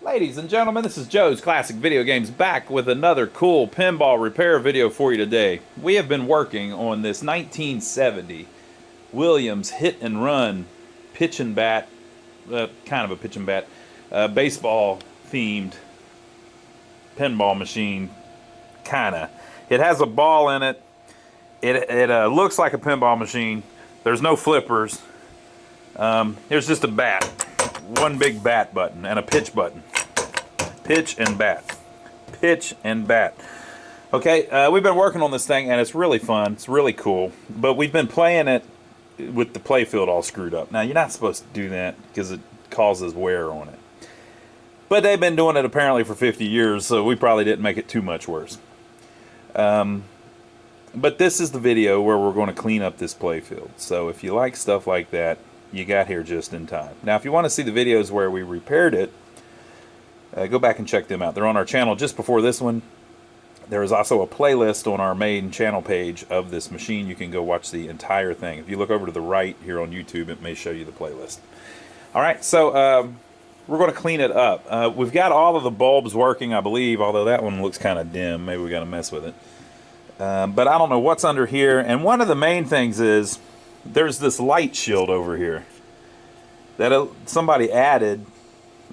Ladies and gentlemen, this is Joe's Classic Video Games back with another cool pinball repair video for you today. We have been working on this 1970 Williams hit and run pitch and bat, kind of a pitch and bat, baseball themed pinball machine, kinda. It has a ball in it. It looks like a pinball machine. There's no flippers. There's just a bat. One big bat button and a pitch button. Pitch and bat. Pitch and bat. Okay, we've been working on this thing and it's really fun. It's really cool. But we've been playing it with the Playfield all screwed up. Now, you're not supposed to do that because it causes wear on it. But they've been doing it apparently for 50 years, so we probably didn't make it too much worse. But this is the video where we're going to clean up this Playfield. So if you like stuff like that, you got here just in time. Now, if you want to see the videos where we repaired it, go back and check them out. They're on our channel just before this one. There is also a playlist on our main channel page of this machine. You can go watch the entire thing. If you look over to the right here on YouTube, it may show you the playlist. All right, so we're going to clean it up. We've got all of the bulbs working, I believe, although that one looks kind of dim. Maybe we got to mess with it. But I don't know what's under here. And one of the main things is there's this light shield over here that somebody added.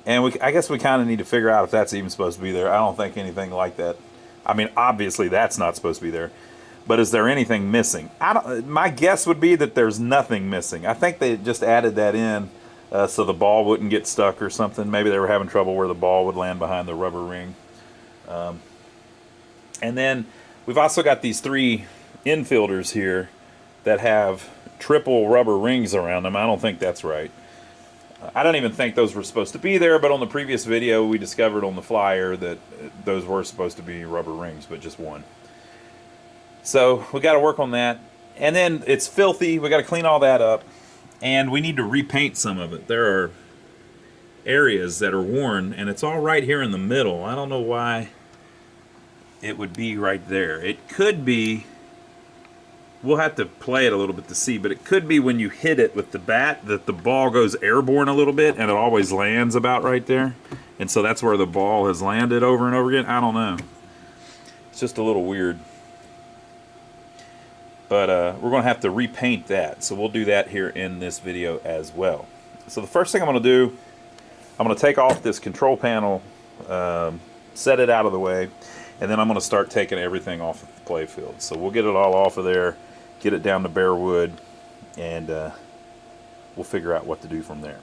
And I guess we kind of need to figure out if that's even supposed to be there. I don't think anything like that. I mean, obviously that's not supposed to be there. But is there anything missing? My guess would be that there's nothing missing. I think they just added that in so the ball wouldn't get stuck or something. Maybe they were having trouble where the ball would land behind the rubber ring. And then we've also got these three infielders here that have triple rubber rings around them. I don't think that's right. I don't even think those were supposed to be there, but on the previous video we discovered on the flyer that those were supposed to be rubber rings, but just one. So we got to work on that. And then it's filthy. We got to clean all that up. And we need to repaint some of it. There are areas that are worn, and it's all right here in the middle. I don't know why it would be right there. It could be, we'll have to play it a little bit to see, but it could be when you hit it with the bat that the ball goes airborne a little bit and it always lands about right there. And so that's where the ball has landed over and over again. I don't know. It's just a little weird. But we're going to have to repaint that. So we'll do that here in this video as well. So the first thing I'm going to do, I'm going to take off this control panel, set it out of the way, and then I'm going to start taking everything off of the Playfield. So we'll get it all off of there, get it down to bare wood, and we'll figure out what to do from there.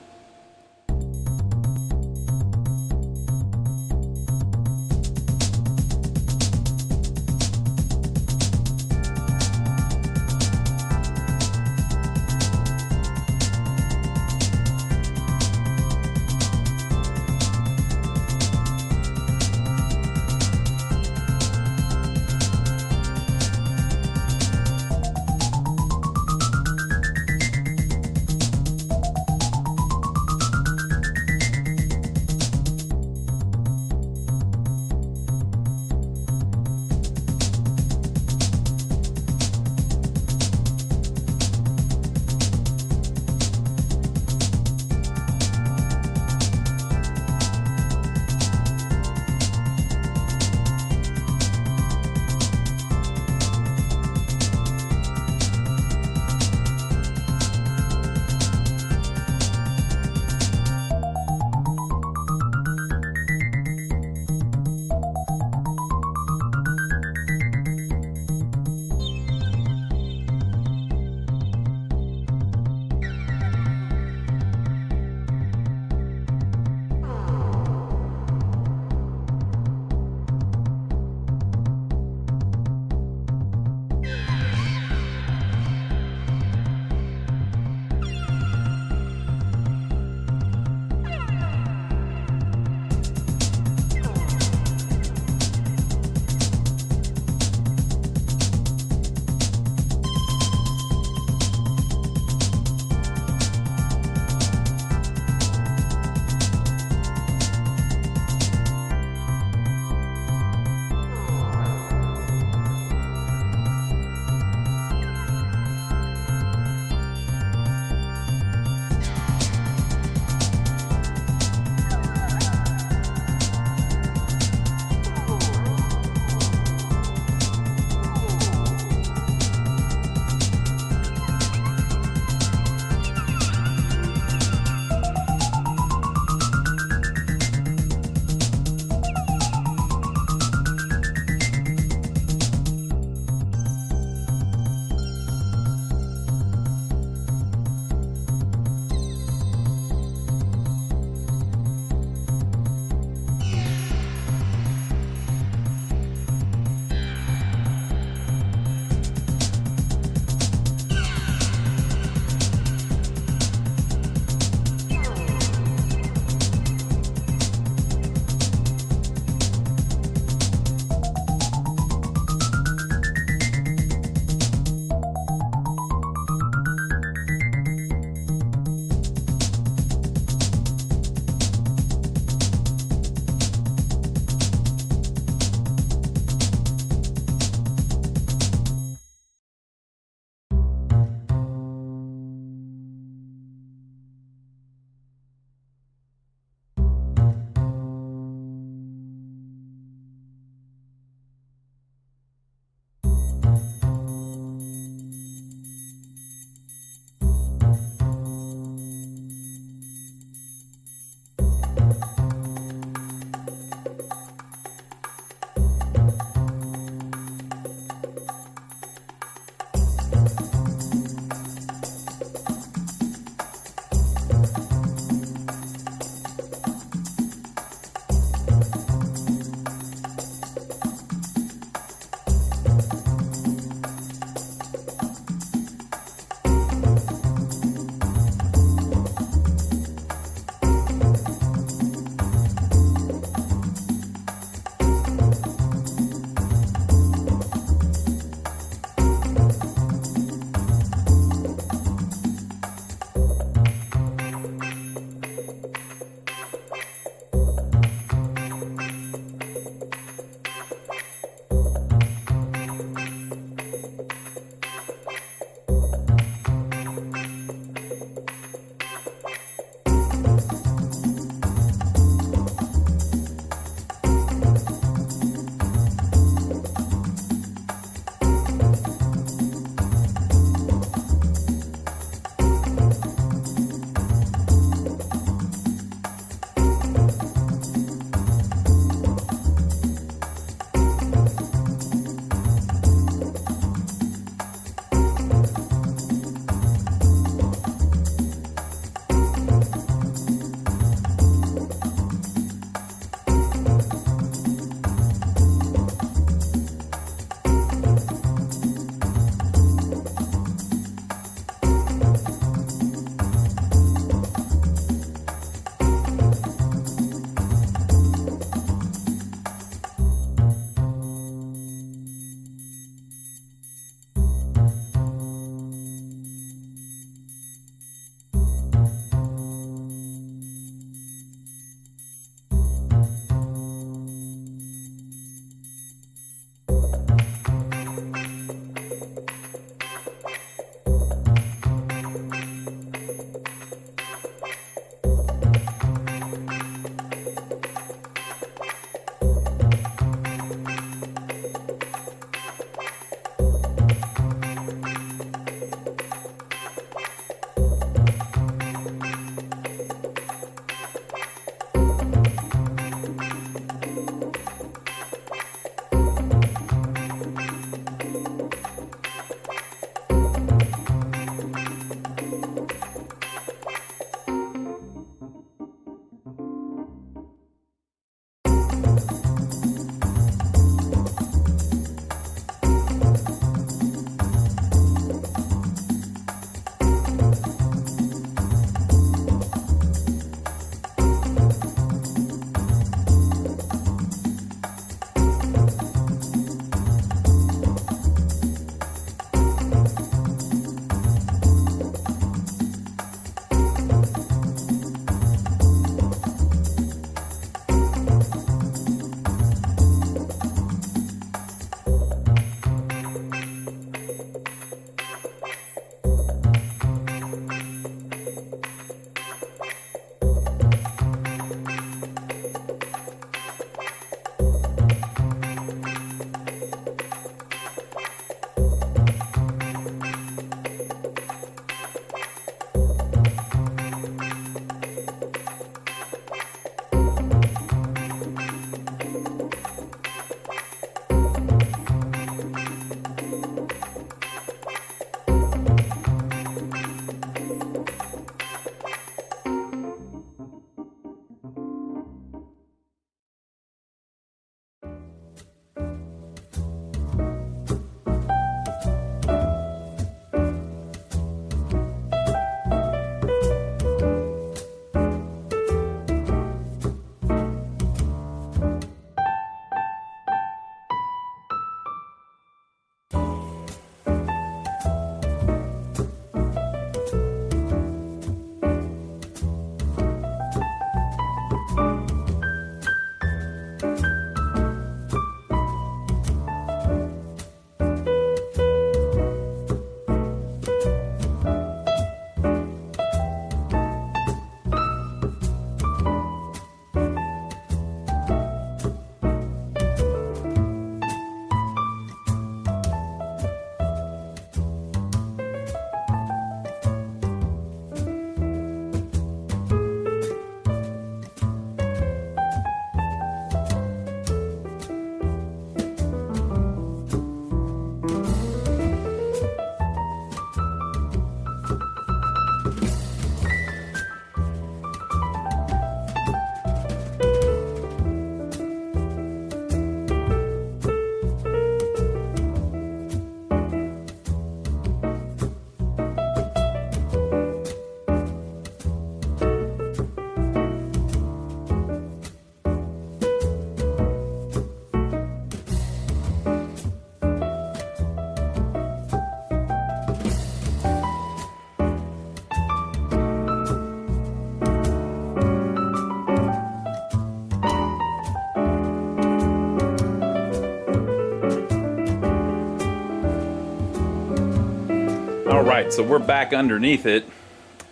Alright, so we're back underneath it.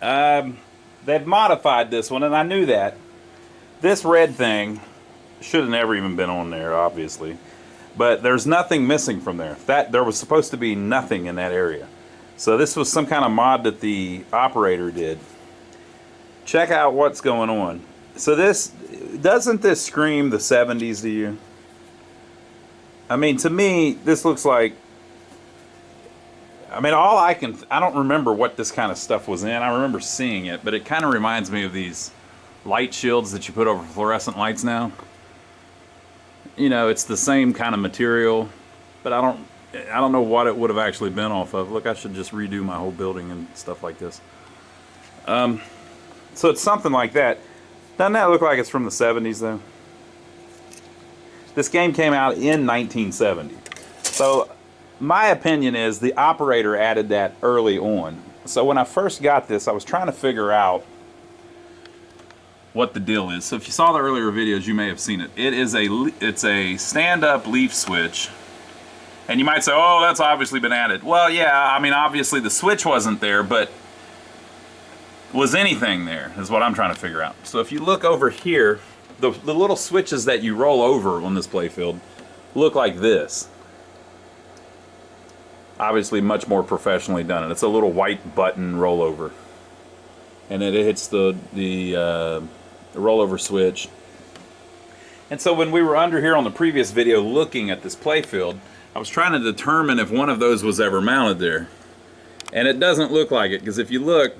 They've modified this one, and I knew that. This red thing should have never even been on there, obviously. But there's nothing missing from there. There was supposed to be nothing in that area. So this was some kind of mod that the operator did. Check out what's going on. So doesn't this scream the 70s to you? I mean, to me, this looks like, I mean, I don't remember what this kind of stuff was in. I remember seeing it, but it kind of reminds me of these light shields that you put over fluorescent lights now. You know, it's the same kind of material, but I don't know what it would have actually been off of. Look, I should just redo my whole building and stuff like this. So it's something like that. Doesn't that look like it's from the 70s, though? This game came out in 1970. So my opinion is the operator added that early on. So when I first got this, I was trying to figure out what the deal is. So if you saw the earlier videos, you may have seen it. It's a stand-up leaf switch. And you might say, oh, that's obviously been added. Well, yeah, I mean, obviously the switch wasn't there, but was anything there is what I'm trying to figure out. So if you look over here, the little switches that you roll over on this playfield look like this. Obviously much more professionally done. And it's a little white button rollover. And then it hits the rollover switch. And so when we were under here on the previous video looking at this playfield, I was trying to determine if one of those was ever mounted there. And it doesn't look like it, because if you look,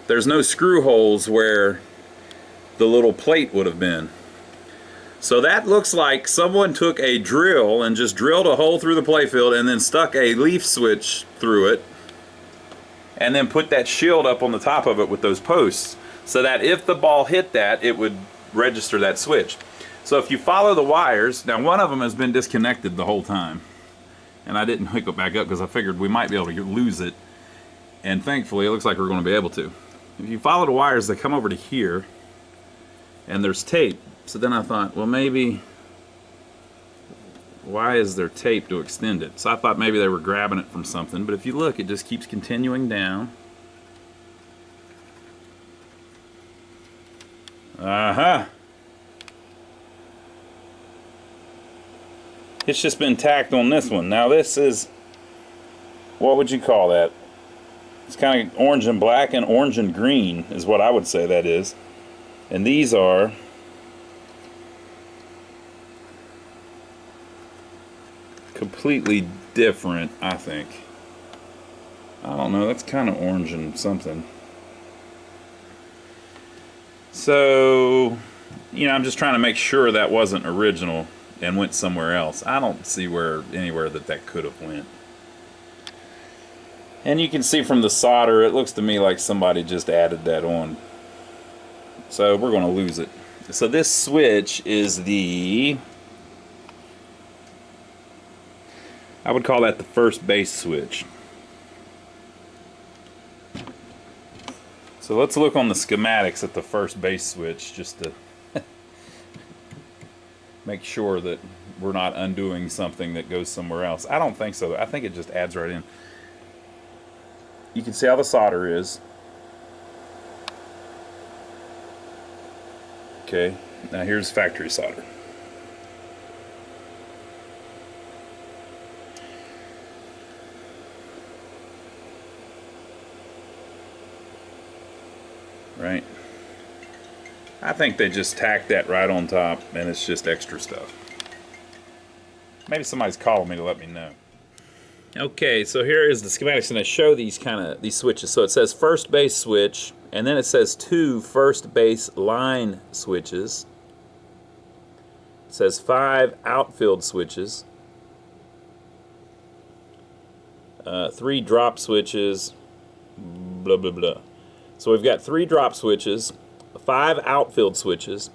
there's no screw holes where the little plate would have been. So that looks like someone took a drill and just drilled a hole through the playfield and then stuck a leaf switch through it and then put that shield up on the top of it with those posts so that if the ball hit that, it would register that switch. So if you follow the wires, now one of them has been disconnected the whole time, and I didn't hook it back up because I figured we might be able to lose it, and thankfully it looks like we're going to be able to. If you follow the wires, they come over to here, and there's tape. So then I thought, well, maybe, why is there tape to extend it? So I thought maybe they were grabbing it from something, but if you look, it just keeps continuing down. It's just been tacked on this one. Now this is, what would you call that? It's kind of orange and black and orange and green is what I would say that is. And these are completely different, I think. I don't know, that's kind of orange and something. So, you know, I'm just trying to make sure that wasn't original and went somewhere else. I don't see anywhere that could have went. And you can see from the solder, it looks to me like somebody just added that on. So we're going to lose it. So this switch is I would call that the first base switch. So let's look on the schematics at the first base switch just to make sure that we're not undoing something that goes somewhere else. I don't think so. I think it just adds right in. You can see how the solder is. Okay, now here's factory solder. Right? I think they just tacked that right on top and it's just extra stuff. Maybe somebody's calling me to let me know. Okay, so here is the schematics, and I show these switches. So it says first base switch, and then it says 2 first base line switches. It says 5 outfield switches, 3 drop switches, blah blah blah. So we've got 3 drop switches, 5 outfield switches,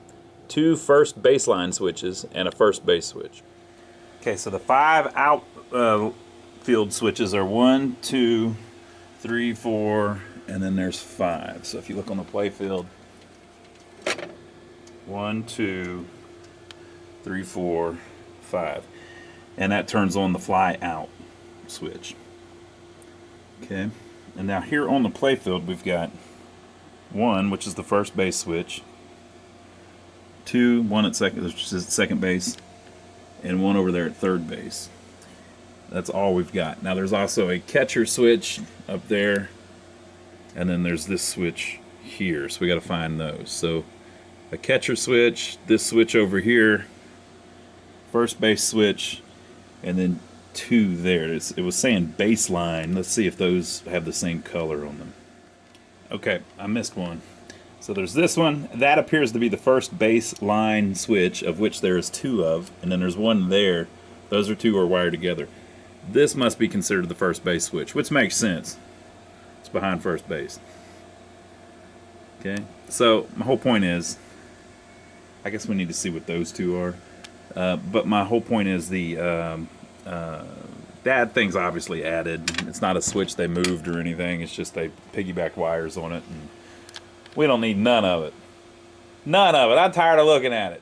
2 first baseline switches, and a first base switch. Okay, so the 5 outfield switches are 1, 2, 3, 4, and then there's 5. So if you look on the playfield, 1, 2, 3, 4, 5, and that turns on the fly out switch. Okay. And now here on the playfield, we've got one, which is the first base switch, two, one at second, which is second base, and one over there at third base. That's all we've got. Now there's also a catcher switch up there, and then there's this switch here, so we got to find those. So a catcher switch, this switch over here, first base switch, and then two there. It was saying baseline. Let's see if those have the same color on them. Okay, I missed one. So there's this one. That appears to be the first baseline switch, of which there is two of, and then there's one there. Those two are wired together. This must be considered the first base switch, which makes sense. It's behind first base. Okay, so my whole point is, I guess we need to see what those two are. But my whole point is the that thing's obviously added. It's not a switch they moved or anything. It's just they piggyback wires on it, and we don't need none of it. None of it. I'm tired of looking at it.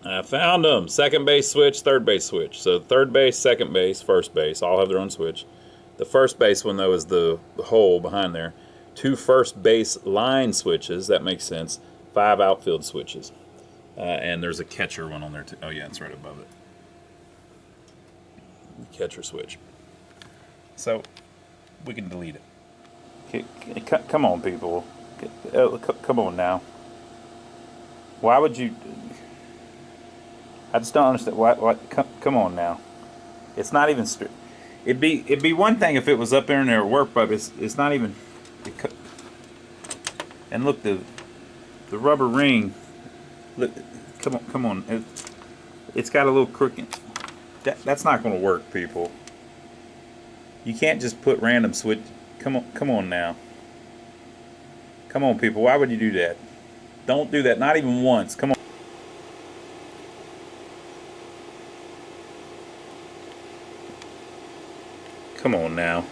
I found them. Second base switch, third base switch. So third base, second base, first base all have their own switch. The first base one, though, is the hole behind there. Two first base line switches. That makes sense. 5 outfield switches. And there's a catcher one on there, too. Oh, yeah, it's right above it. Catcher switch. So we can delete it. Okay, come on, people. Come on now. Why would you... I just don't understand. Why? Come on now. It's not even straight. It'd be one thing if it was up there in their work, but it's not even. And look, the rubber ring. Look, come on. It's got a little crooked. That's not going to work, people. You can't just put random switch. Come on now. Come on, people. Why would you do that? Don't do that. Not even once. Come on. Come on now.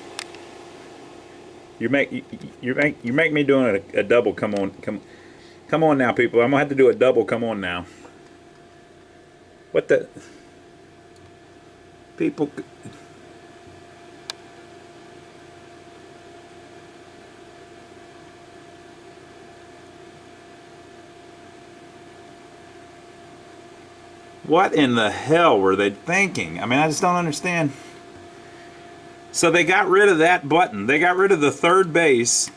You make me doing a double. Come on now, people. I'm gonna have to do a double. Come on now. What the people? What in the hell were they thinking? I mean, I just don't understand. So they got rid of that button. They got rid of the third base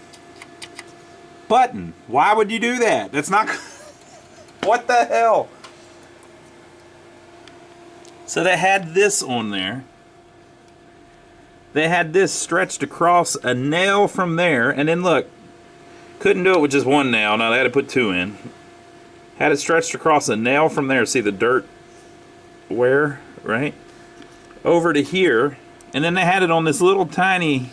button. Why would you do that? That's not... What the hell? So they had this on there. They had this stretched across a nail from there. And then look, couldn't do it with just one nail. No, they had to put two in. Had it stretched across a nail from there. See the dirt wear, right? Over to here. And then they had it on this little tiny...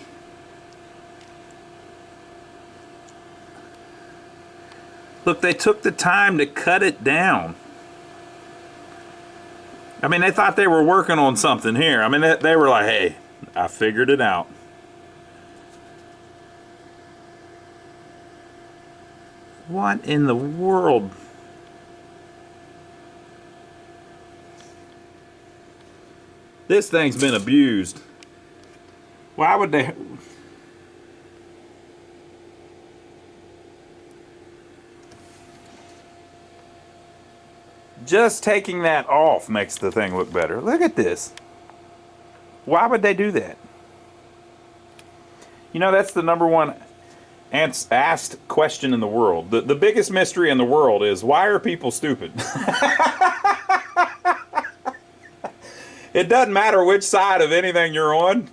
Look, they took the time to cut it down. I mean, they thought they were working on something here. I mean, they were like, hey, I figured it out. What in the world? This thing's been abused. Why would they... Just taking that off makes the thing look better. Look at this. Why would they do that? You know, that's the number one asked question in the world. The biggest mystery in the world is, why are people stupid? It doesn't matter which side of anything you're on.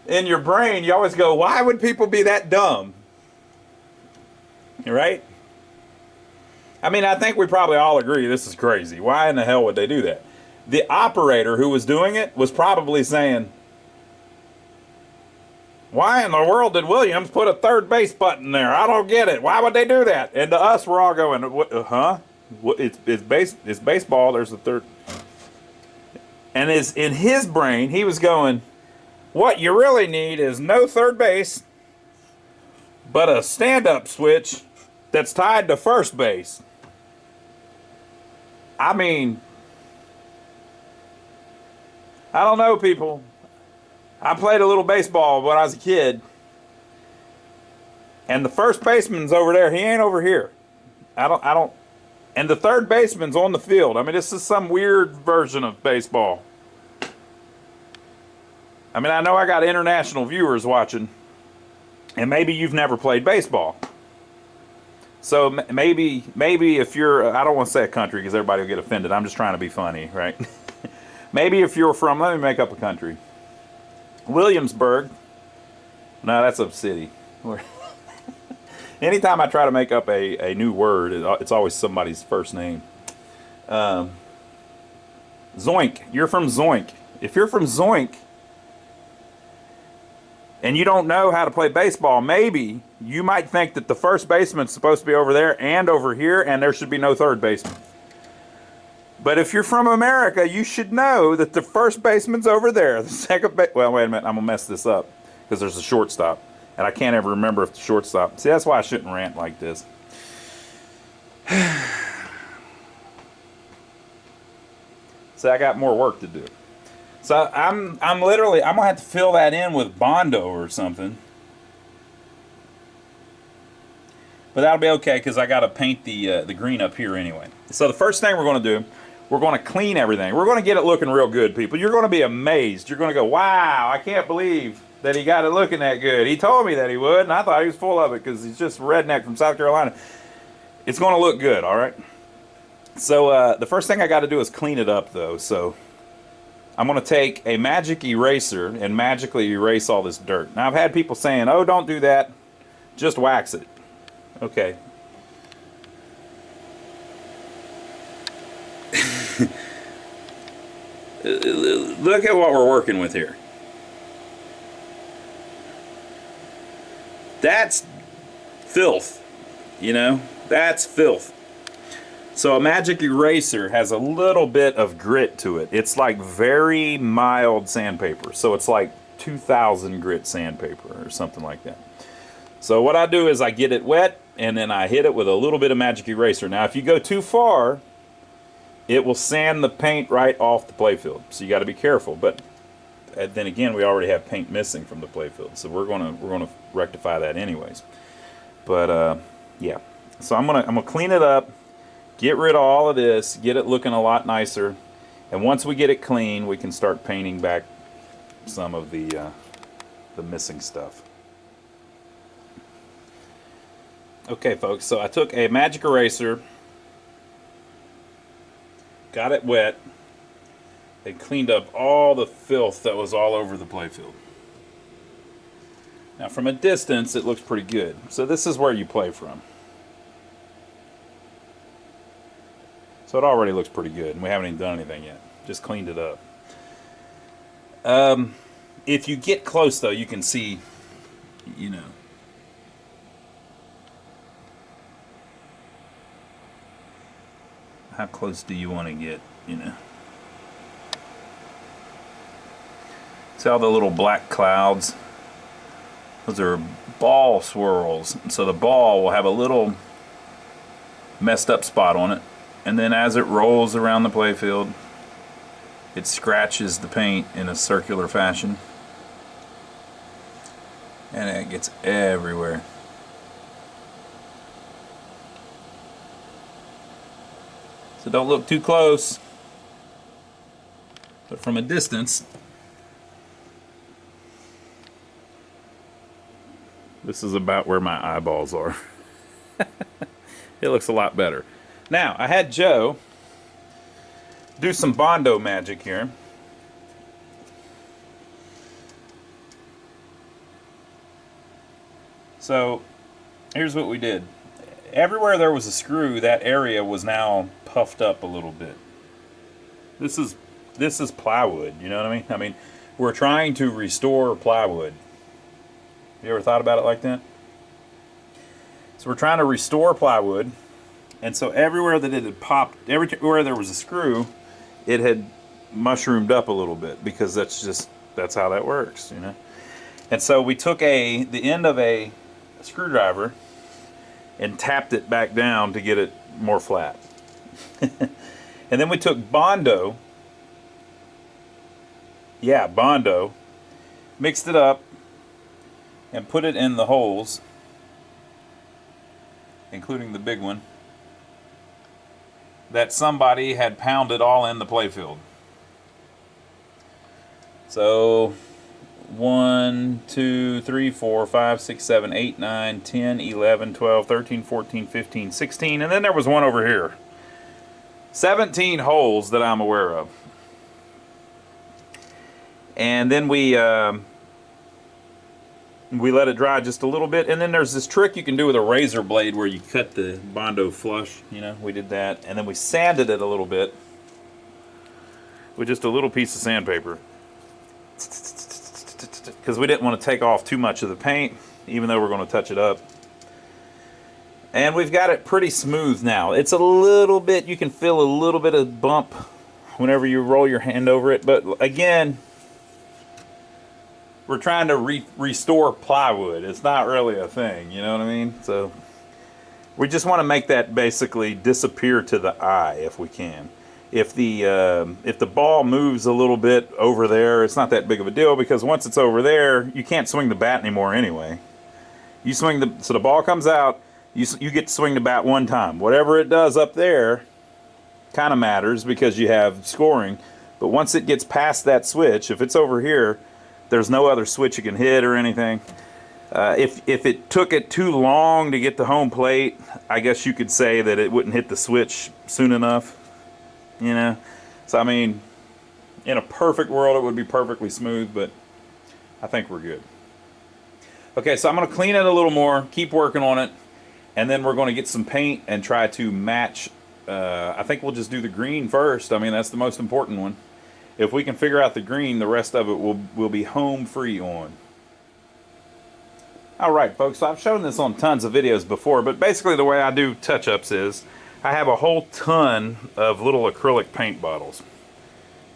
In your brain, you always go, why would people be that dumb? Right? I mean, I think we probably all agree this is crazy. Why in the hell would they do that? The operator who was doing it was probably saying, why in the world did Williams put a third base button there? I don't get it. Why would they do that? And to us, we're all going, huh? It's baseball. There's a third. And in his brain, he was going, what you really need is no third base, but a stand-up switch that's tied to first base. I mean, I don't know, people. I played a little baseball when I was a kid. And the first baseman's over there. He ain't over here. I don't. And the third baseman's on the field. I mean, this is some weird version of baseball. I mean, I know I got international viewers watching, and maybe you've never played baseball. So maybe if you're, I don't want to say a country because everybody will get offended. I'm just trying to be funny, right? Maybe if you're from, let me make up a country. Williamsburg. No, that's a city. Anytime I try to make up a new word, it's always somebody's first name. Zoink. You're from Zoink. If you're from Zoink and you don't know how to play baseball, maybe you might think that the first baseman's supposed to be over there and over here, and there should be no third baseman. But if you're from America, you should know that the first baseman's over there. The second well, wait a minute. I'm going to mess this up because there's a shortstop. And I can't ever remember if the shortstop. See, that's why I shouldn't rant like this. So I got more work to do. So I'm literally, I'm going to have to fill that in with Bondo or something. But that'll be okay because I got to paint the green up here anyway. So the first thing we're going to do, we're going to clean everything. We're going to get it looking real good, people. You're going to be amazed. You're going to go, wow, I can't believe that he got it looking that good. He told me that he would, and I thought he was full of it because he's just a redneck from South Carolina. It's going to look good, all right? So the first thing I got to do is clean it up, though. So I'm going to take a magic eraser and magically erase all this dirt. Now, I've had people saying, oh, don't do that. Just wax it. Okay. Look at what we're working with here. That's filth, you know, that's filth. So a magic eraser has a little bit of grit to it. It's like very mild sandpaper. So it's like 2000 grit sandpaper or something like that. So what I do is I get it wet and then I hit it with a little bit of magic eraser. Now if you go too far, it will sand the paint right off the playfield. So you got to be careful. But then again, we already have paint missing from the playfield, so we're gonna rectify that anyways. But yeah, so I'm gonna clean it up, get rid of all of this, get it looking a lot nicer, and once we get it clean, we can start painting back some of the missing stuff. Okay, folks. So I took a magic eraser, got it wet. They cleaned up all the filth that was all over the playfield. Now from a distance it looks pretty good. So this is where you play from. So it already looks pretty good and we haven't even done anything yet. Just cleaned it up. If you get close though, you can see, you know. How close do you want to get, you know? See all the little black clouds? Those are ball swirls. So the ball will have a little messed up spot on it. And then as it rolls around the playfield, it scratches the paint in a circular fashion. And it gets everywhere. So don't look too close. But from a distance, this is about where my eyeballs are. It looks a lot better. Now, I had Joe do some Bondo magic here. So, here's what we did. Everywhere there was a screw, that area was now puffed up a little bit. This is plywood, you know what I mean? I mean, we're trying to restore plywood. You ever thought about it like that? So we're trying to restore plywood, and so everywhere that it had popped, everywhere there was a screw, it had mushroomed up a little bit because that's how that works, you know. And so we took the end of a screwdriver and tapped it back down to get it more flat. And then we took Bondo, Bondo, mixed it up and put it in the holes including the big one, that somebody had pounded all in the playfield. So 1, 2, 3, 4, 5, 6, 7, 8, 9, 10, 11, 12, 13, 14, 15, 16, and then there was one over here. 17 holes that I'm aware of. And then we let it dry just a little bit, and then there's this trick you can do with a razor blade where you cut the Bondo flush. You know, we did that, and then we sanded it a little bit with just a little piece of sandpaper, because we didn't want to take off too much of the paint, even though we're going to touch it up. And we've got it pretty smooth now. It's a little bit, you can feel a little bit of bump whenever you roll your hand over it, but again, we're trying to restore plywood. It's not really a thing, you know what I mean? So we just want to make that basically disappear to the eye if we can. If the ball moves a little bit over there, it's not that big of a deal, because once it's over there, you can't swing the bat anymore anyway. You swing so the ball comes out, you get to swing the bat one time. Whatever it does up there kind of matters because you have scoring, but once it gets past that switch, if it's over here, there's no other switch you can hit or anything. If it took it too long to get to home plate, I guess you could say that it wouldn't hit the switch soon enough. You know? So, I mean, in a perfect world, it would be perfectly smooth, but I think we're good. Okay, so I'm going to clean it a little more, keep working on it, and then we're going to get some paint and try to match. I think we'll just do the green first. I mean, that's the most important one. If we can figure out the green, the rest of it will be home free on. Alright folks, so I've shown this on tons of videos before, but basically the way I do touch-ups is I have a whole ton of little acrylic paint bottles.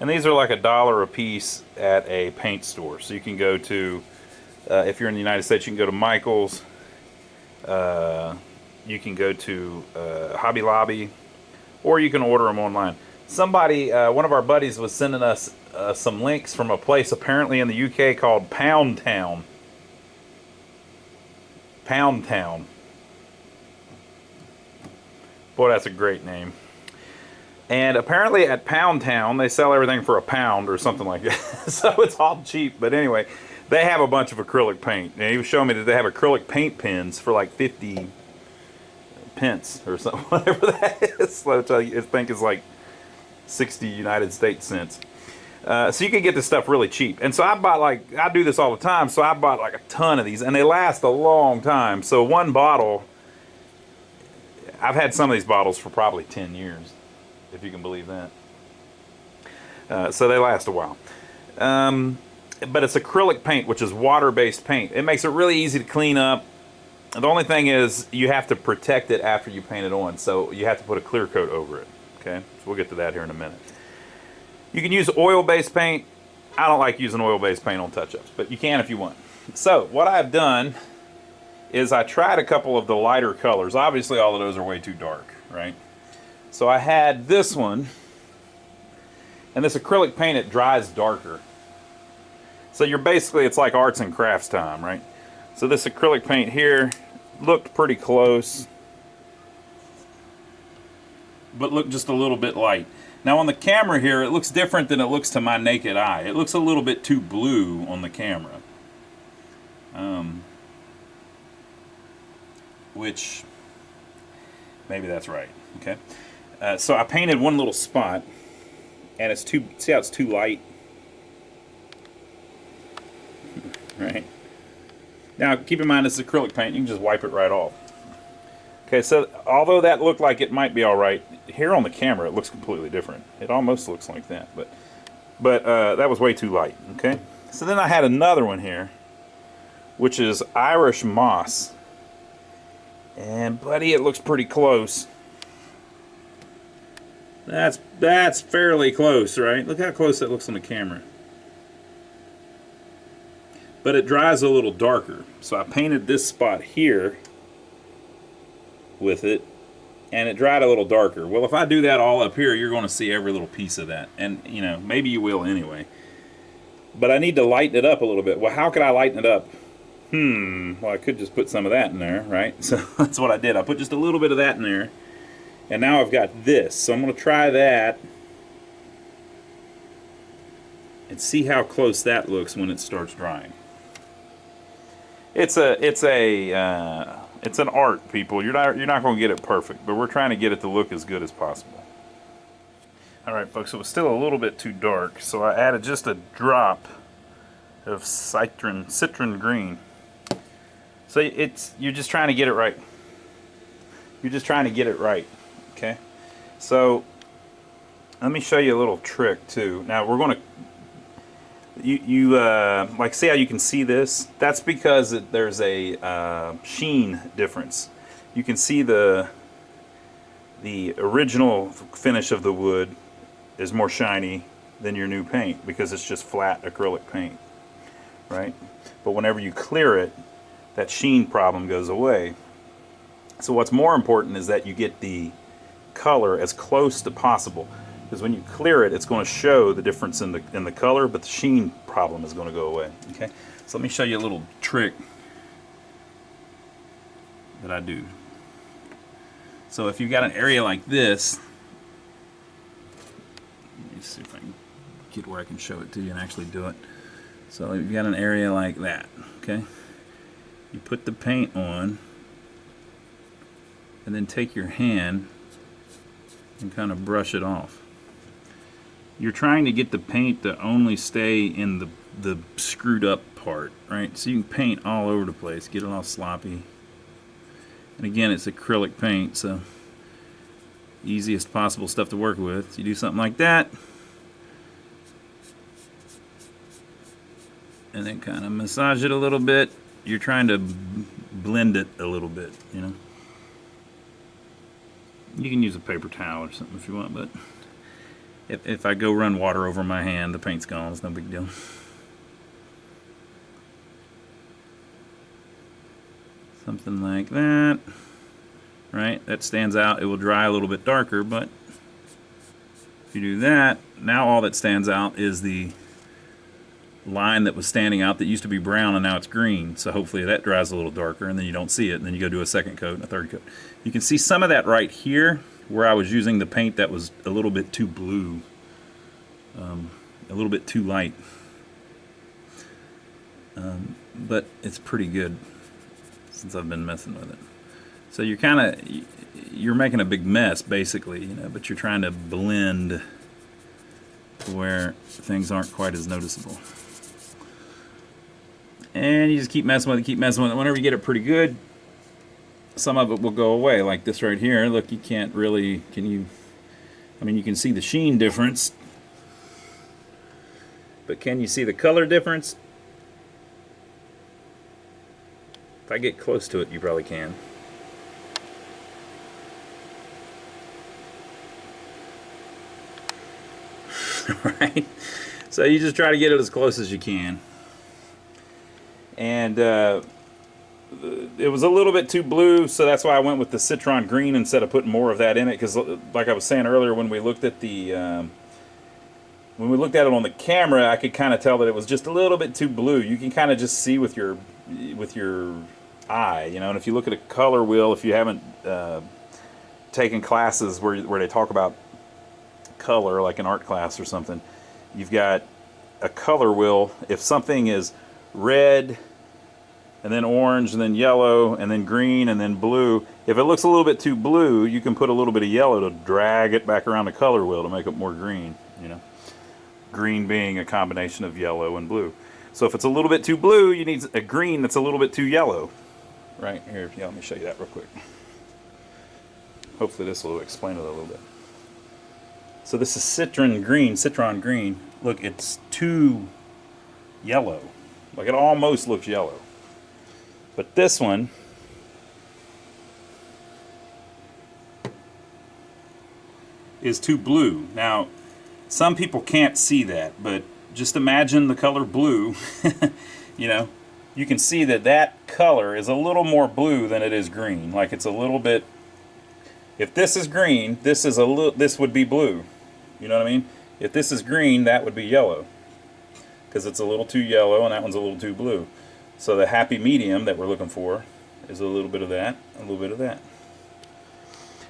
And these are like $1 a piece at a paint store. So you can go to, if you're in the United States, you can go to Michael's, you can go to Hobby Lobby, or you can order them online. Somebody, one of our buddies was sending us some links from a place apparently in the UK called Pound Town. Pound Town. Boy, that's a great name. And apparently at Pound Town, they sell everything for £1 or something like that. So it's all cheap. But anyway, they have a bunch of acrylic paint. And he was showing me that they have acrylic paint pens for like 50 pence or something, whatever that is. Which I think is like 60 United States cents. So you can get this stuff really cheap. And so I bought, like, I do this all the time, so I bought like a ton of these, and they last a long time. So one bottle, I've had some of these bottles for probably 10 years, if you can believe that. So they last a while. But it's acrylic paint, which is water-based paint. It makes it really easy to clean up. The only thing is you have to protect it after you paint it on, so you have to put a clear coat over it. Okay, so we'll get to that here in a minute. You can use oil-based paint. I don't like using oil-based paint on touch-ups, but you can if you want. So what I've done is I tried a couple of the lighter colors. Obviously all of those are way too dark, right? So I had this one, and this acrylic paint, it dries darker. So you're basically, it's like arts and crafts time, right? So this acrylic paint here looked pretty close, but looked just a little bit light. Now on the camera here, it looks different than it looks to my naked eye. It looks a little bit too blue on the camera. Which, maybe that's right, okay? So I painted one little spot, and it's too, see how it's too light? Right? Now keep in mind this is acrylic paint, you can just wipe it right off. Okay, so although that looked like it might be alright, here on the camera it looks completely different. It almost looks like that, but that was way too light, okay? So then I had another one here, which is Irish Moss. And buddy, it looks pretty close. That's fairly close, right? Look how close that looks on the camera. But it dries a little darker. So I painted this spot here with it, and it dried a little darker. Well, if I do that all up here, you're going to see every little piece of that. And, you know, maybe you will anyway. But I need to lighten it up a little bit. Well, how could I lighten it up? well, I could just put some of that in there, right? So that's what I did. I put just a little bit of that in there. And now I've got this. So I'm going to try that and see how close that looks when it starts drying. It's an art, people. You're not going to get it perfect, but we're trying to get it to look as good as possible. All right, folks. It was still a little bit too dark, so I added just a drop of citron green. So you're just trying to get it right. You're just trying to get it right. Okay. So let me show you a little trick too. Now we're going to. Like, see how you can see this? That's because there's a sheen difference. You can see the original finish of the wood is more shiny than your new paint because it's just flat acrylic paint, right? But whenever you clear it, that sheen problem goes away. So what's more important is that you get the color as close to possible. Because when you clear it, it's going to show the difference in the color, but the sheen problem is going to go away. Okay, so let me show you a little trick that I do. So if you've got an area like this, let me see if I can get where I can show it to you and actually do it. So if you've got an area like that, okay, you put the paint on, and then take your hand and kind of brush it off. You're trying to get the paint to only stay in the screwed up part, right? So you can paint all over the place, get it all sloppy. And again, it's acrylic paint, so easiest possible stuff to work with. You do something like that, and then kind of massage it a little bit. You're trying to blend it a little bit, you know. You can use a paper towel or something if you want, but if I go run water over my hand, the paint's gone. It's no big deal. Something like that, right? That stands out. It will dry a little bit darker, but if you do that, now all that stands out is the line that was standing out that used to be brown and now it's green. So hopefully that dries a little darker, and then you don't see it, and then you go do a second coat and a third coat. You can see some of that right here where I was using the paint that was a little bit too blue, a little bit too light, but it's pretty good since I've been messing with it. So you're making a big mess basically, you know, but you're trying to blend to where things aren't quite as noticeable. And you just keep messing with it, keep messing with it. Whenever you get it pretty good, some of it will go away, like this right here. Look, you can't really, I mean, you can see the sheen difference, but can you see the color difference? If I get close to it, you probably can. Right? So you just try to get it as close as you can. And it was a little bit too blue, so that's why I went with the citron green instead of putting more of that in it. Because, like I was saying earlier, when we looked at it on the camera, I could kind of tell that it was just a little bit too blue. You can kind of just see with your eye, you know. And if you look at a color wheel, if you haven't taken classes where they talk about color, like an art class or something, you've got a color wheel. If something is red and then orange and then yellow and then green and then blue, if it looks a little bit too blue, you can put a little bit of yellow to drag it back around the color wheel to make it more green, you know. Green being a combination of yellow and blue. So if it's a little bit too blue, you need a green that's a little bit too yellow. Right here, yeah, let me show you that real quick. Hopefully this will explain it a little bit. So this is citron green. Look, it's too yellow. Like, it almost looks yellow. But this one is too blue. Now, some people can't see that, but just imagine the color blue. You know, you can see that color is a little more blue than it is green. Like, it's a little bit. If this is green, this would be blue. You know what I mean? If this is green, that would be yellow, because it's a little too yellow and that one's a little too blue. So the happy medium that we're looking for is a little bit of that, a little bit of that.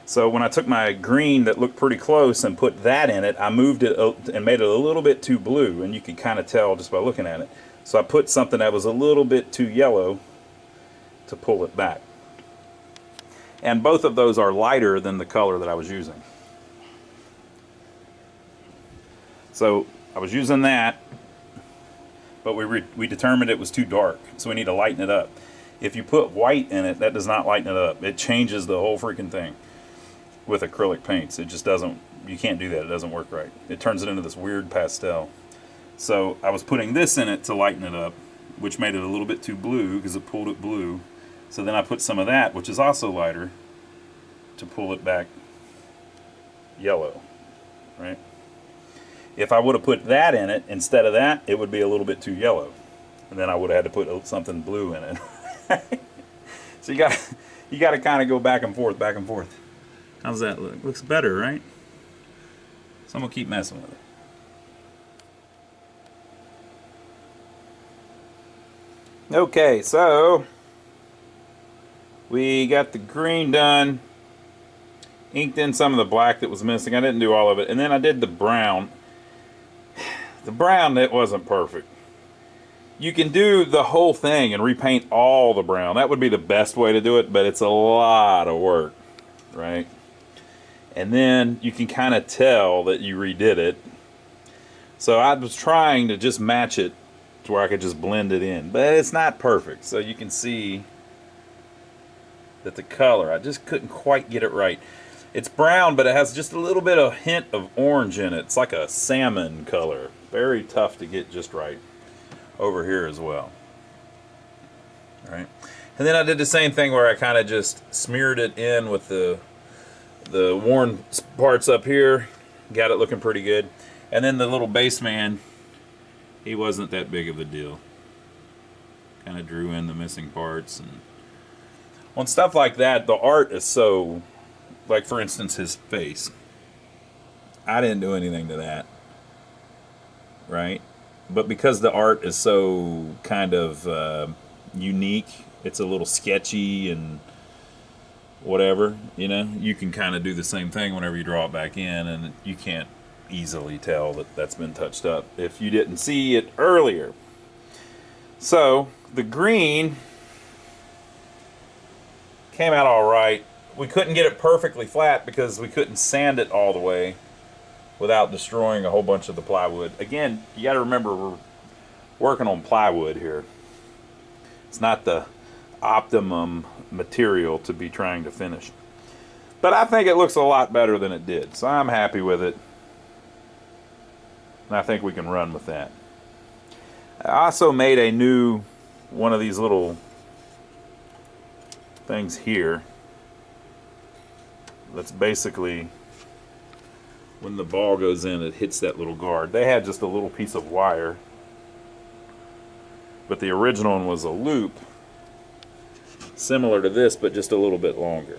So when I took my green that looked pretty close and put that in it, I moved it and made it a little bit too blue, and you can kind of tell just by looking at it. So I put something that was a little bit too yellow to pull it back. And both of those are lighter than the color that I was using. So I was using that, but we determined it was too dark, so we need to lighten it up. If you put white in it, that does not lighten it up. It changes the whole freaking thing with acrylic paints. It just doesn't, you can't do that. It doesn't work right. It turns it into this weird pastel. So I was putting this in it to lighten it up, which made it a little bit too blue because it pulled it blue. So then I put some of that, which is also lighter, to pull it back yellow, right? If I would have put that in it instead of that, it would be a little bit too yellow. And then I would have had to put something blue in it. So you got to kind of go back and forth, back and forth. How's that look? Looks better, right? So I'm going to keep messing with it. Okay, so we got the green done. Inked in some of the black that was missing. I didn't do all of it. And then I did the brown. The brown, it wasn't perfect. You can do the whole thing and repaint all the brown. That would be the best way to do it, but it's a lot of work, right? And then you can kind of tell that you redid it. So I was trying to just match it to where I could just blend it in, but it's not perfect. So you can see that the color, I just couldn't quite get it right. It's brown, but it has just a little bit of hint of orange in it. It's like a salmon color. Very tough to get just right. Over here as well. All right. And then I did the same thing where I kind of just smeared it in with the worn parts up here. Got it looking pretty good. And then the little base man, he wasn't that big of a deal. Kind of drew in the missing parts. And on stuff like that, the art is so, like for instance his face. I didn't do anything to that. Right? But because the art is so kind of unique, it's a little sketchy and whatever, you know, you can kind of do the same thing whenever you draw it back in, and you can't easily tell that that's been touched up if you didn't see it earlier. So the green came out all right. We couldn't get it perfectly flat because we couldn't sand it all the way without destroying a whole bunch of the plywood. Again, you got to remember we're working on plywood here. It's not the optimum material to be trying to finish. But I think it looks a lot better than it did, so I'm happy with it. And I think we can run with that. I also made a new one of these little things here. That's basically, when the ball goes in, it hits that little guard. They had just a little piece of wire, but the original one was a loop, similar to this, but just a little bit longer.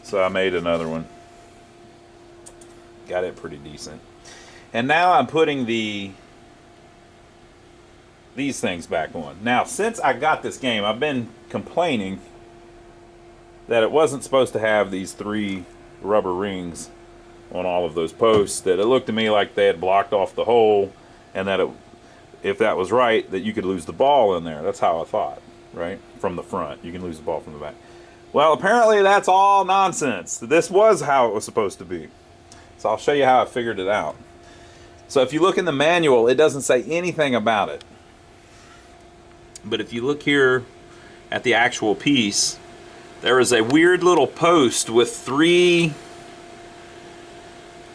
So I made another one. Got it pretty decent. And now I'm putting these things back on. Now, since I got this game, I've been complaining that it wasn't supposed to have these 3 rubber rings on all of those posts, that it looked to me like they had blocked off the hole, and that if that was right, that you could lose the ball in there. That's how I thought, right? From the front. You can lose the ball from the back. Well, apparently that's all nonsense. This was how it was supposed to be. So I'll show you how I figured it out. So if you look in the manual, it doesn't say anything about it. But if you look here at the actual piece, there is a weird little post with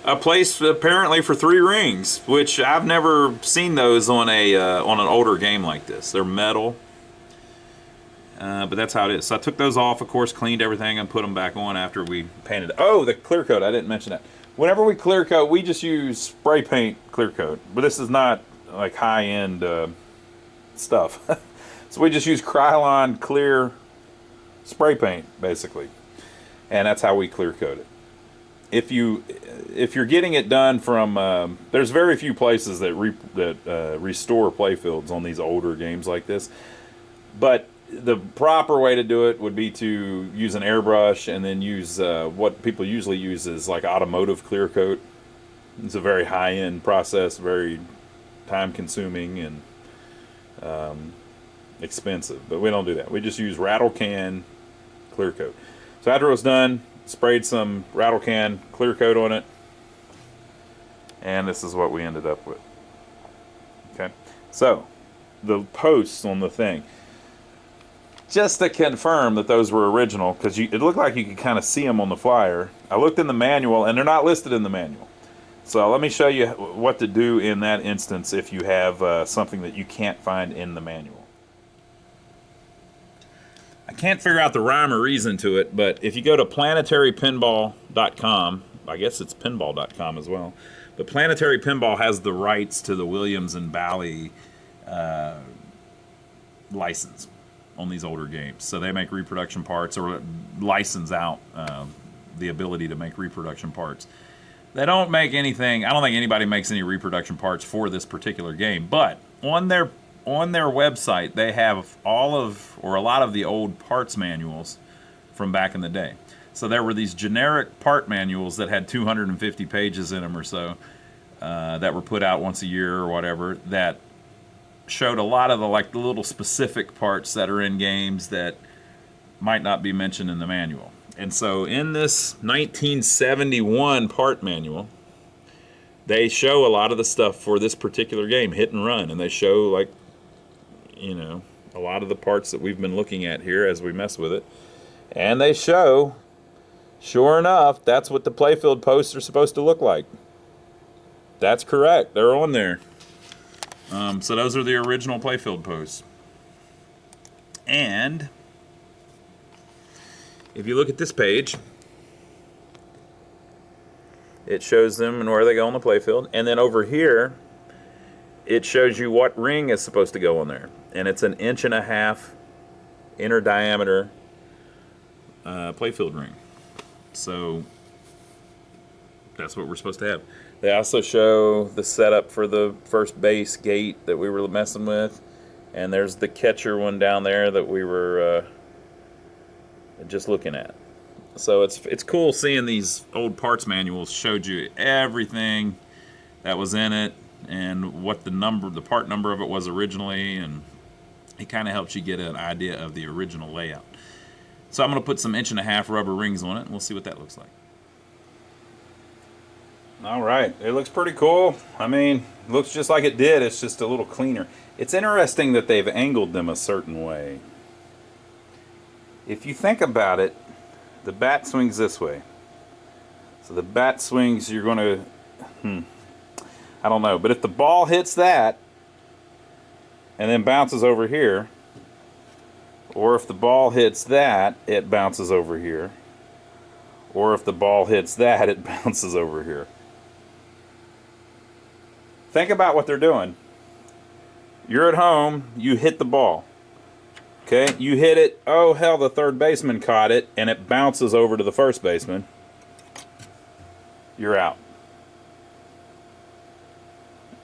a place apparently for 3 rings, which I've never seen those on on an older game like this. They're metal, but that's how it is. So I took those off, of course, cleaned everything, and put them back on after we painted. Oh, the clear coat! I didn't mention that. Whenever we clear coat, we just use spray paint clear coat, but this is not like high-end stuff. So we just use Krylon clear spray paint, basically, and that's how we clear coat it. if you're getting it done from, there's very few places that restore playfields on these older games like this. But the proper way to do it would be to use an airbrush and then use what people usually use is like automotive clear coat. It's a very high-end process, very time-consuming and expensive. But we don't do that. We just use rattle can clear coat. So after it was done, sprayed some rattle can clear coat on it, and this is what we ended up with. Okay, so the posts on the thing, just to confirm that those were original, because it looked like you could kind of see them on the flyer. I looked in the manual, and they're not listed in the manual. So let me show you what to do in that instance if you have something that you can't find in the manual. I can't figure out the rhyme or reason to it, but if you go to planetarypinball.com, I guess it's pinball.com as well, but Planetary Pinball has the rights to the Williams and Bally license on these older games. So they make reproduction parts or license out the ability to make reproduction parts. They don't make anything, I don't think anybody makes any reproduction parts for this particular game, but on their website they have all of, or a lot of the old parts manuals from back in the day. So there were these generic part manuals that had 250 pages in them or so that were put out once a year or whatever, that showed a lot of the little specific parts that are in games that might not be mentioned in the manual. And so in this 1971 part manual, they show a lot of the stuff for this particular game, Hit and Run, and they show, like, you know, a lot of the parts that we've been looking at here as we mess with it. And they show, sure enough, that's what the playfield posts are supposed to look like. That's correct. They're on there. So those are the original playfield posts. And if you look at this page, it shows them and where they go on the playfield. And then over here, it shows you what ring is supposed to go on there. And it's an 1.5 inch inner diameter playfield ring. So that's what we're supposed to have. They also show the setup for the first base gate that we were messing with. And there's the catcher one down there that we were just looking at. So it's cool seeing these old parts manuals showed you everything that was in it and what the part number of it was originally, and it kind of helps you get an idea of the original layout. So I'm going to put some 1.5 inch rubber rings on it, and we'll see what that looks like. All right, it looks pretty cool. I mean, it looks just like it did, it's just a little cleaner. It's interesting that they've angled them a certain way. If you think about it, the bat swings this way. So the bat swings, you're going to, I don't know, but if the ball hits that and then bounces over here, or if the ball hits that, it bounces over here, or if the ball hits that, it bounces over here. Think about what they're doing. You're at home, you hit the ball. Okay, you hit it, oh hell, the third baseman caught it, and it bounces over to the first baseman. You're out.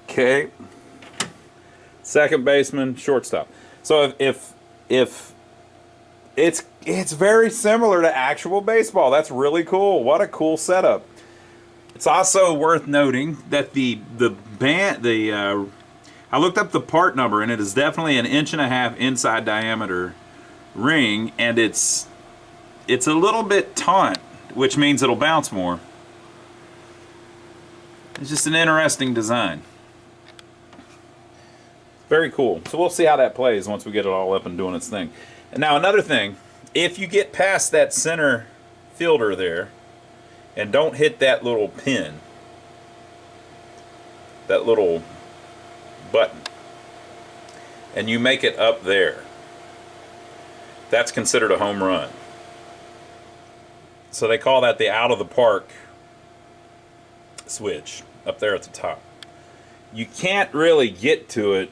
Okay. Second baseman, shortstop. So if it's very similar to actual baseball. That's really cool. What a cool setup. It's also worth noting that I looked up the part number, and it is definitely an 1.5 inch inside diameter ring, and it's a little bit taut, which means it'll bounce more. It's just an interesting design. Very cool. So we'll see how that plays once we get it all up and doing its thing. And now another thing, if you get past that center fielder there and don't hit that little pin, that little button, and you make it up there, that's considered a home run. So they call that the out of the park switch up there at the top. You can't really get to it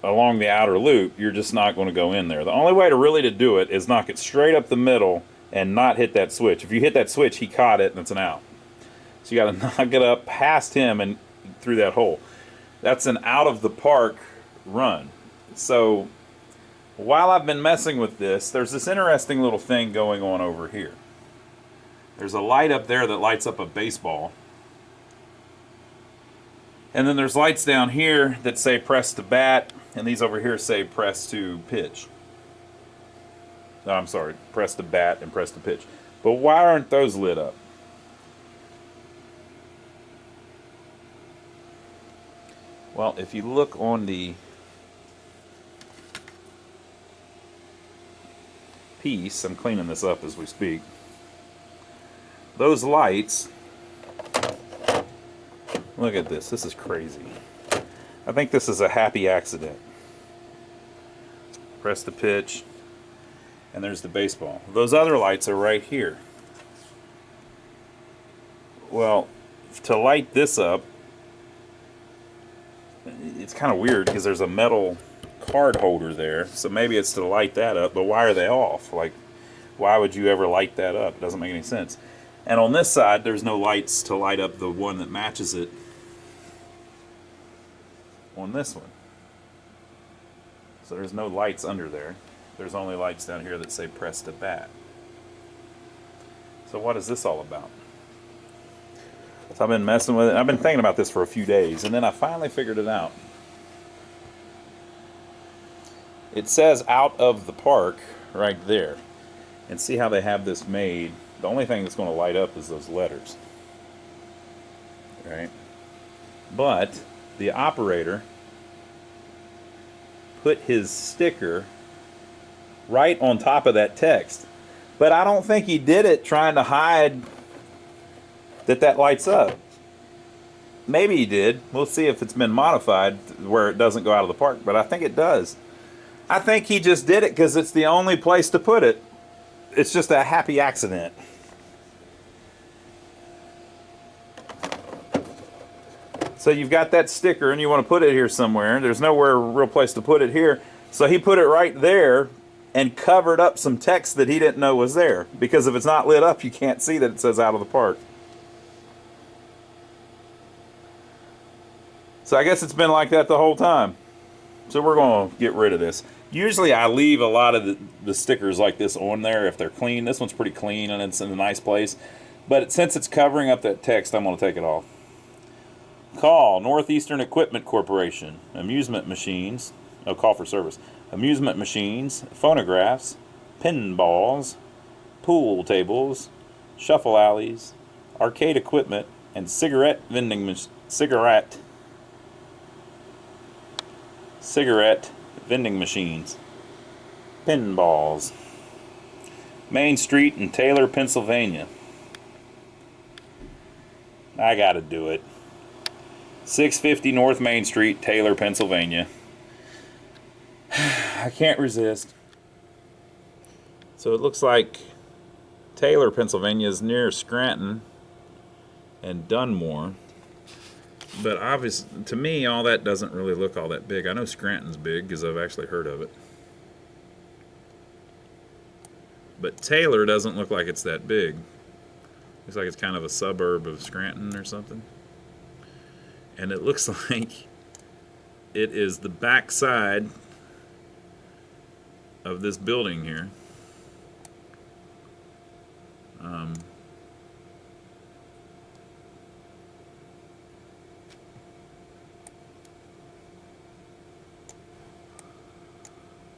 along the outer loop. You're just not going to go in there. The only way to really do it is knock it straight up the middle and not hit that switch. If you hit that switch, he caught it and it's an out. So you got to knock it up past him and through that hole. That's an out of the park run. So while I've been messing with this, there's this interesting little thing going on over here. There's a light up there that lights up a baseball. And then there's lights down here that say press to bat, and these over here say press to pitch. No, I'm sorry, press to bat and press to pitch. But why aren't those lit up? Well, if you look on the piece, I'm cleaning this up as we speak, those lights, look at this, this is crazy. I think this is a happy accident. Press the pitch, and there's the baseball. Those other lights are right here. Well, to light this up, it's kind of weird because there's a metal card holder there, so maybe it's to light that up, but why are they off? Like, why would you ever light that up? It doesn't make any sense. And on this side, there's no lights to light up the one that matches it on this one. So there's no lights under there. There's only lights down here that say press to bat. So what is this all about? So I've been messing with it. I've been thinking about this for a few days, and then I finally figured it out. It says out of the park right there. And see how they have this made. The only thing that's going to light up is those letters. Right? But the operator put his sticker right on top of that text. But I don't think he did it trying to hide that lights up. Maybe he did. We'll see if it's been modified where it doesn't go out of the park, but I think it does. I think he just did it because it's the only place to put it. It's just a happy accident. So you've got that sticker and you want to put it here somewhere. There's nowhere real place to put it here. So he put it right there and covered up some text that he didn't know was there. Because if it's not lit up, you can't see that it says out of the park. So I guess it's been like that the whole time. So we're going to get rid of this. Usually I leave a lot of the stickers like this on there if they're clean. This one's pretty clean and it's in a nice place. But since it's covering up that text, I'm going to take it off. Call Northeastern Equipment Corporation. Amusement machines. No, call for service. Amusement machines, phonographs, pinballs, pool tables, shuffle alleys, arcade equipment, and cigarette vending cigarette vending machines. Pinballs. Main Street in Taylor, Pennsylvania. I gotta do it. 650 North Main Street, Taylor, Pennsylvania. I can't resist. So it looks like Taylor, Pennsylvania is near Scranton and Dunmore. But obviously, to me, all that doesn't really look all that big. I know Scranton's big because I've actually heard of it. But Taylor doesn't look like it's that big. Looks like it's kind of a suburb of Scranton or something. And it looks like it is the back side of this building here.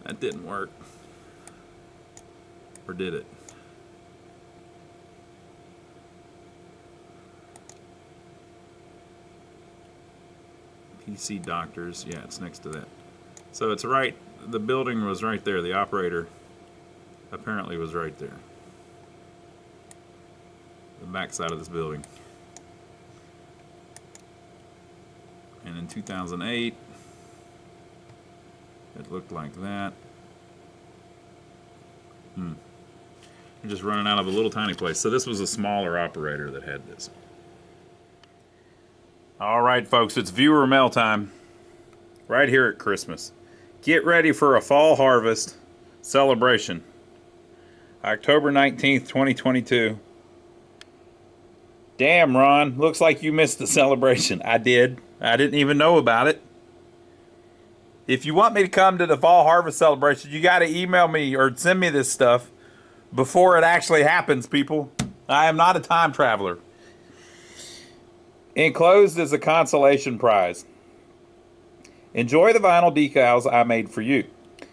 That didn't work. Or did it? PC Doctors. Yeah, it's next to that. So it's right, the building was right there. The operator apparently was right there. The back side of this building. And in 2008, it looked like that. They're just running out of a little tiny place. So this was a smaller operator that had this. All right, folks, it's viewer mail time. Right here at Christmas. Get ready for a fall harvest celebration. October 19th, 2022. Damn, Ron. Looks like you missed the celebration. I did. I didn't even know about it. If you want me to come to the fall harvest celebration, you got to email me or send me this stuff before it actually happens, people. I am not a time traveler. Enclosed is a consolation prize. Enjoy the vinyl decals I made for you.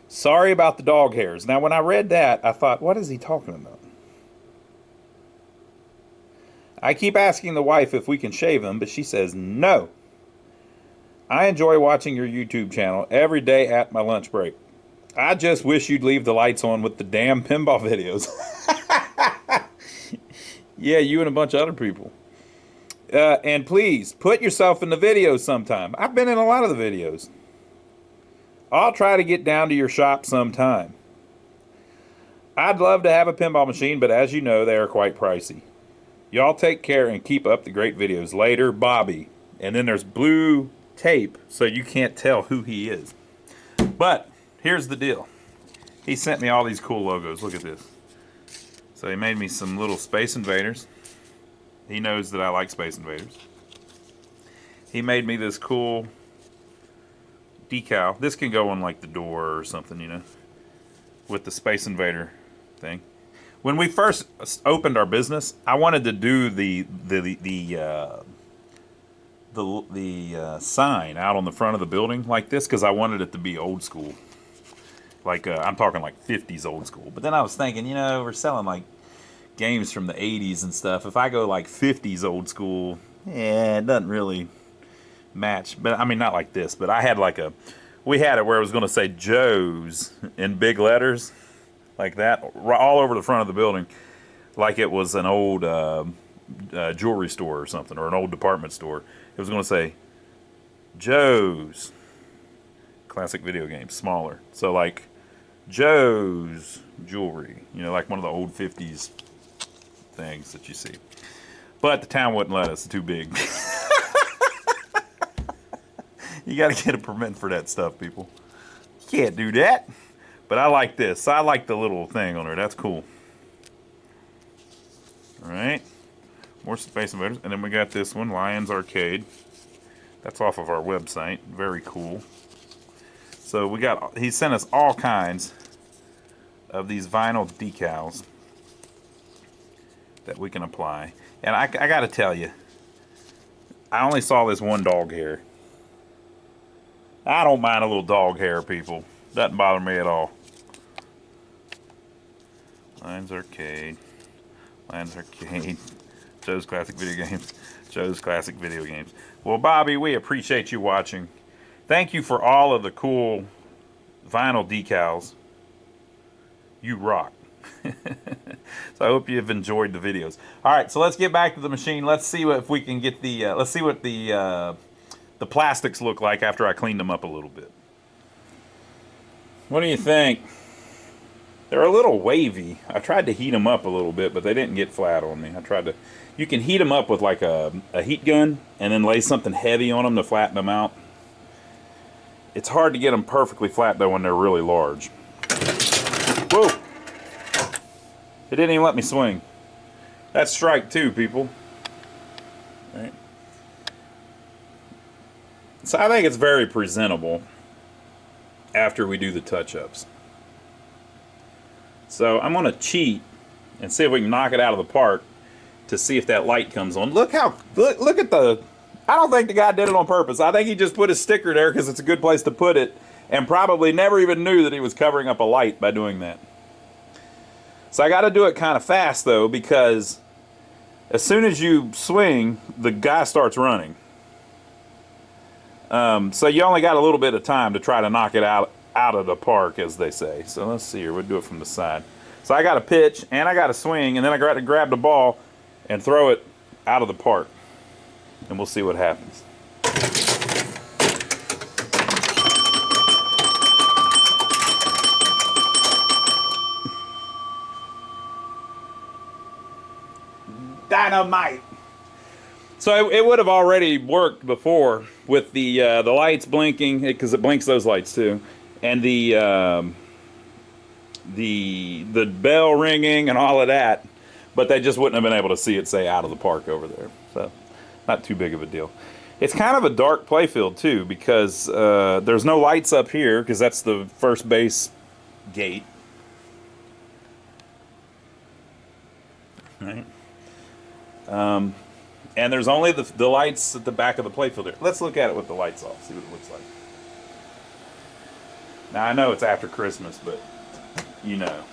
Sorry about the dog hairs. Now, when I read that, I thought, what is he talking about? I keep asking the wife if we can shave them, but she says no. I enjoy watching your YouTube channel every day at my lunch break. I just wish you'd leave the lights on with the damn pinball videos. Yeah, you and a bunch of other people. And please, put yourself in the videos sometime. I've been in a lot of the videos. I'll try to get down to your shop sometime. I'd love to have a pinball machine, but as you know, they are quite pricey. Y'all take care and keep up the great videos. Later, Bobby. And then there's blue tape, so you can't tell who he is. But here's the deal. He sent me all these cool logos. Look at this. So he made me some little Space Invaders. He knows that I like Space Invaders. He made me this cool decal. This can go on like the door or something, you know, with the Space Invader thing. When we first opened our business, I wanted to do the sign out on the front of the building like this because I wanted it to be old school. Like I'm talking like 50s old school. But then I was thinking, you know, we're selling like games from the 80s and stuff. If I go like 50s old school, yeah, it doesn't really match. But I mean, not like this. But I had like we had it where it was going to say Joe's in big letters. Like that, all over the front of the building, like it was an old jewelry store or something, or an old department store. It was going to say, Joe's Classic Video Games, smaller. So like, Joe's Jewelry, you know, like one of the old 50s things that you see. But the town wouldn't let us, it's too big. You got to get a permit for that stuff, people. You can't do that. But I like this. I like the little thing on there. That's cool. All right. More Space Invaders. And then we got this one, Lions Arcade. That's off of our website. Very cool. So he sent us all kinds of these vinyl decals that we can apply. And I got to tell you, I only saw this one dog hair. I don't mind a little dog hair, people. Doesn't bother me at all. Lions Arcade. Lions Arcade. Joe's Classic Video Games. Joe's Classic Video Games. Well, Bobby, we appreciate you watching. Thank you for all of the cool vinyl decals. You rock. So I hope you've enjoyed the videos. All right, so let's get back to the machine. Let's see if we can get the. Let's see what the plastics look like after I cleaned them up a little bit. What do you think? They're a little wavy. I tried to heat them up a little bit, but they didn't get flat on me. You can heat them up with like a heat gun and then lay something heavy on them to flatten them out. It's hard to get them perfectly flat though when they're really large. Whoa! It didn't even let me swing. That's strike two, people. All right. So I think it's very presentable after we do the touch-ups. So I'm going to cheat and see if we can knock it out of the park to see if that light comes on. Look at the... I don't think the guy did it on purpose. I think he just put his sticker there because it's a good place to put it and probably never even knew that he was covering up a light by doing that. So I got to do it kind of fast though, because as soon as you swing, the guy starts running. So you only got a little bit of time to try to knock it out of the park, as they say. So let's see here. We'll do it from the side. So I got to pitch and I got to swing, and then I got to grab the ball and throw it out of the park. And we'll see what happens. Dynamite! So it would have already worked before with the lights blinking, because it blinks those lights too, and the the bell ringing and all of that, but they just wouldn't have been able to see it say out of the park over there. So not too big of a deal. It's kind of a dark playfield too, because there's no lights up here because that's the first base gate. Right. And there's only the lights at the back of the playfield here. Let's look at it with the lights off, see what it looks like. Now I know it's after Christmas, but you know,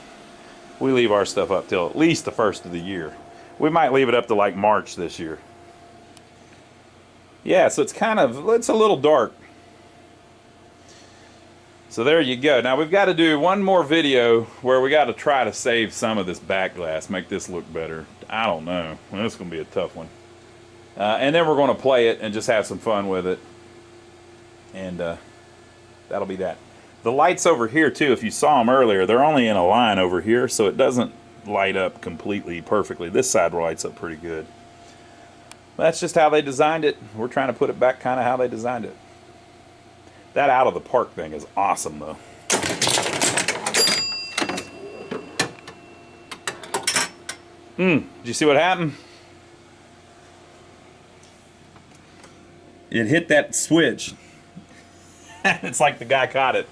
we leave our stuff up till at least the first of the year. We might leave it up to like March this year. Yeah, so it's a little dark. So there you go. Now we've got to do one more video where we got to try to save some of this back glass, make this look better. I don't know. Well, it's going to be a tough one. And then we're going to play it and just have some fun with it. And that'll be that. The lights over here too, if you saw them earlier, they're only in a line over here, so it doesn't light up completely perfectly. This side lights up pretty good. That's just how they designed it. We're trying to put it back kind of how they designed it. That out of the park thing is awesome though. Did you see what happened? It hit that switch. It's like the guy caught it.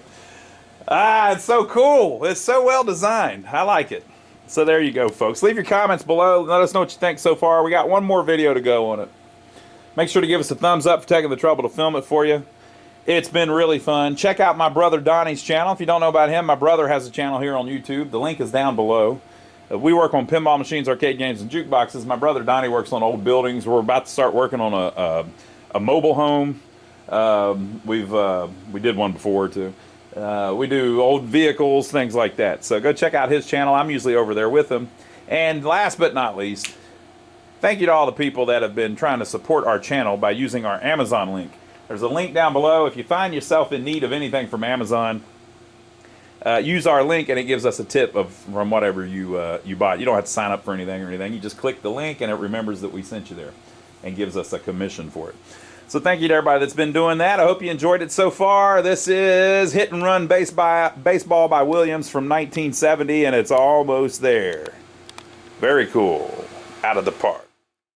Ah, it's so cool. It's so well designed. I like it. So there you go, folks. Leave your comments below. Let us know what you think so far. We got one more video to go on it. Make sure to give us a thumbs up for taking the trouble to film it for you. It's been really fun. Check out my brother Donnie's channel. If you don't know about him, my brother has a channel here on YouTube. The link is down below. We work on pinball machines, arcade games, and jukeboxes. My brother Donnie works on old buildings. We're about to start working on a mobile home. We did one before too. We do old vehicles, things like that. So go check out his channel. I'm usually over there with him. And last but not least, thank you to all the people that have been trying to support our channel by using our Amazon link. There's a link down below. If you find yourself in need of anything from Amazon, use our link and it gives us a tip from whatever you bought. You don't have to sign up for anything or anything. You just click the link and it remembers that we sent you there and gives us a commission for it. So thank you to everybody that's been doing that. I hope you enjoyed it so far. This is Hit and Run Baseball by Williams from 1970, and it's almost there. Very cool. Out of the park.